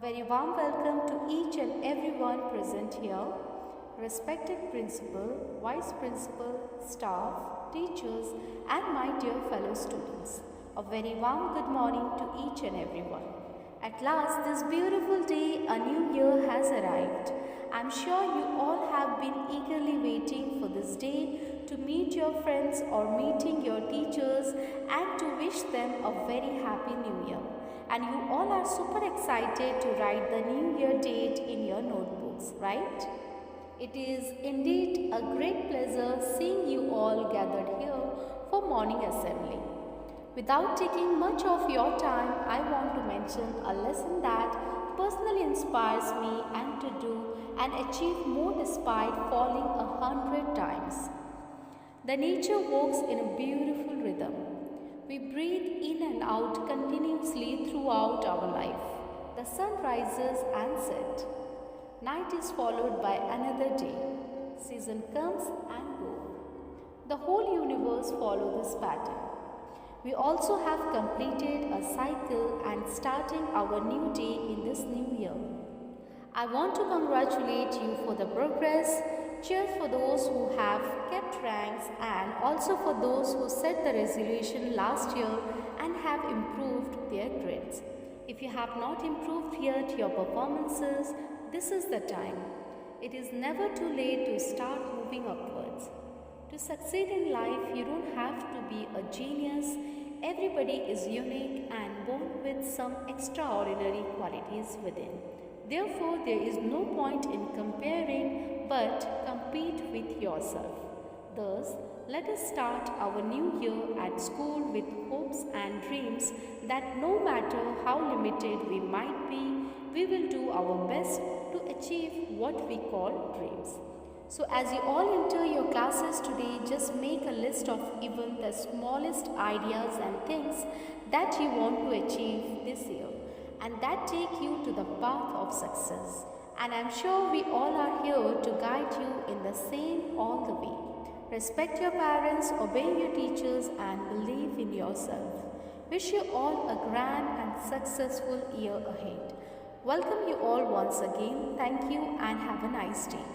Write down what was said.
very warm welcome to each and everyone present here, respected principal, vice principal, staff, teachers and my dear fellow students. A very warm good morning to each and everyone. At last, this beautiful day, a new year has arrived. I'm sure you all have been eagerly waiting for this day to meet your friends or meeting your teachers and to wish them a very happy new year. And you all are super excited to write the new year date in your notebooks, right? It is indeed a great pleasure seeing you all gathered here for morning assembly. Without taking much of your time, I want to mention a lesson that personally inspires me and to do and achieve more despite falling 100 times. The nature works in a beautiful rhythm. We breathe in and out continuously throughout our life. The sun rises and sets. Night is followed by another day. Season comes and goes. The whole universe follows this pattern. We also have completed a cycle and starting our new day in this new year. I want to congratulate you for the progress, cheer for those who have kept ranks and also for those who set the resolution last year and have improved their grades. If you have not improved yet your performances, this is the time. It is never too late to start moving upwards. To succeed in life, you don't have to be a genius. Everybody is unique and born with some extraordinary qualities within. Therefore, there is no point in comparing but compete with yourself. Thus, let us start our new year at school with hopes and dreams that no matter how limited we might be, we will do our best to achieve what we call dreams. So as you all enter your classes today, just make a list of even the smallest ideas and things that you want to achieve this year and that take you to the path of success. And I'm sure we all are here to guide you in the same all the way. Respect your parents, obey your teachers and believe in yourself. Wish you all a grand and successful year ahead. Welcome you all once again. Thank you and have a nice day.